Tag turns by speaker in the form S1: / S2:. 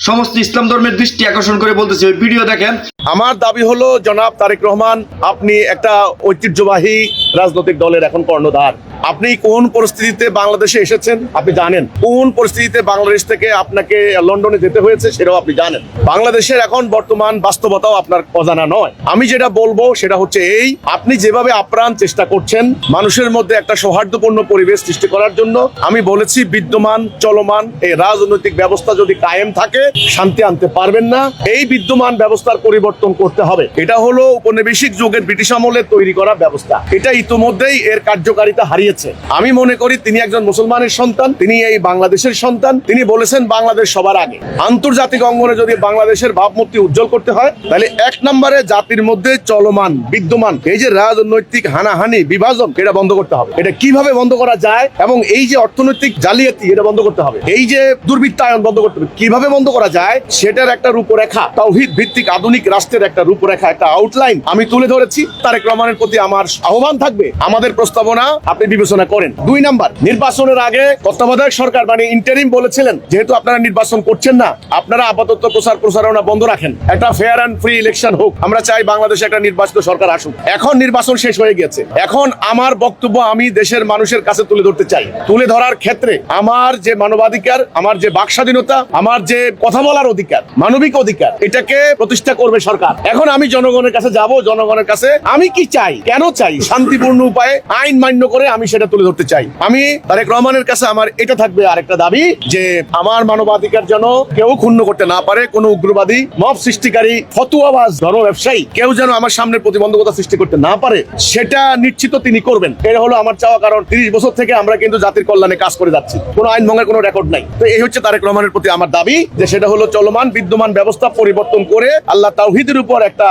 S1: সমস্ত ইসলাম ধর্মের দৃষ্টি আকর্ষণ করে বলতেছি, ওই ভিডিও দেখেন।
S2: আমার দাবি হলো জনাব তারেক রহমান, আপনি একটা ঐতিহ্যবাহী রাজনৈতিক দলের এখন কর্ণধার। আপনি কোন পরিস্থিতিতে বাংলাদেশে এসেছেন আপনি জানেন, কোন পরিস্থিতিতে বাংলাদেশ থেকে আপনাকে লন্ডনে যেতে হয়েছে সেটাও আপনি জানেন। বাংলাদেশের এখন বর্তমান বাস্তবতাও আপনার অজানা নয়। আমি যেটা বলবো সেটা হচ্ছে এই, আপনি যেভাবে আপ্রাণ চেষ্টা করছেন মানুষের মধ্যে একটা সৌহার্দ্যপূর্ণ পরিবেশ সৃষ্টি করার জন্য, আমি বলেছি বিদ্যমান চলমান এই রাজনৈতিক ব্যবস্থা যদি কায়েম থাকে শান্তি আনতে পারবেন না। এই বিদ্যমান ব্যবস্থার পরিবর্তন করতে হবে। এটা হলো উপনিবেশিক যুগের ব্রিটিশ আমলে তৈরি করা ব্যবস্থা। এটা ইতিমধ্যেই এর কার্যকারিতা হারিয়েছে। আমি মনে করি তিনি একজন মুসলমানের সন্তান, তিনি এই বাংলাদেশের সন্তান। তিনি বলেছেন বাংলাদেশ সবার আগে। আন্তর্জাতিক অঙ্গনে যদি বাংলাদেশের ভাবমূর্তি উজ্জ্বল করতে হয় তাহলে এক নম্বরে জাতির মধ্যে চলমান বিদ্যমান এই যে রাজনৈতিক হানাহানি বিভাজন এটা বন্ধ করতে হবে। এটা কিভাবে বন্ধ করা যায় এবং এই যে অর্থনৈতিক জালিয়াতি এটা বন্ধ করতে হবে, এই যে দুর্বৃত্তায়ন বন্ধ করতে হবে, কিভাবে বন্ধ করা যায় সেটার একটা রূপরেখা, তাওহীদ ভিত্তিক আধুনিক রাষ্ট্রের একটা রূপরেখা, একটা আউটলাইন আমি তুলে ধরেছি। তারেক রহমানের প্রতি আমার আহ্বান থাকবে আমাদের প্রস্তাবনা আপনি বিবেচনা করেন। 2 নাম্বার, নির্বাচনের আগে তত্ত্বাবধায়ক সরকার মানে ইন্টারিম বলেছিলেন যেহেতু আপনারা নির্বাচন করছেন না, আপনারা আপাতত প্রচারণা বন্ধ রাখেন, একটা ফেয়ার অ্যান্ড ফ্রি ইলেকশন হোক। আমরা চাই বাংলাদেশে একটা নির্বাচিত সরকার আসুক। এখন নির্বাচন শেষ হয়ে গেছে, এখন আমার বক্তব্য আমি দেশের মানুষের কাছে তুলে ধরতে চাই। তুলে ধরার ক্ষেত্রে আমার যে মানবাধিকার, আমার যে বাক স্বাধীনতা, আমার যে কথা বলার অধিকার, মানবিক অধিকার, এটাকে প্রতিষ্ঠা করবে সরকার। এখন আমি জনগণের কাছে যাব, জনগণের কাছে আমি কি চাই, কেন চাই, শান্তিপূর্ণ উপায়ে আইন মান্য করে আমি সেটা তুলে ধরতে চাই। আমি তারেক রহমানের কাছে আমার এটা থাকবে আরেকটা দাবি যে আমার মানবাধিকার যেন কেউ ক্ষুণ্ণ করতে না পারে, কোন উগ্রবাদী, মব সৃষ্টিকারী, ফতুয়াবাজ, ধর্ম ব্যবসায়ী কেউ যেন আমার সামনে প্রতিবন্ধকতা সৃষ্টি করতে না পারে সেটা নিশ্চিত তিনি করবেন। এটা হলো আমার চাওয়া, কারণ 30 বছর থেকে আমরা কিন্তু জাতির কল্যাণে কাজ করে যাচ্ছি, কোনো আইন ভঙ্গের কোনো রেকর্ড নাই। তো এই হচ্ছে তারেক রহমানের প্রতি আমার দাবি, যে সেটা হলো চলমান বিদ্যমান ব্যবস্থা পরিবর্তন করে আল্লাহ তাওহীদের উপর একটা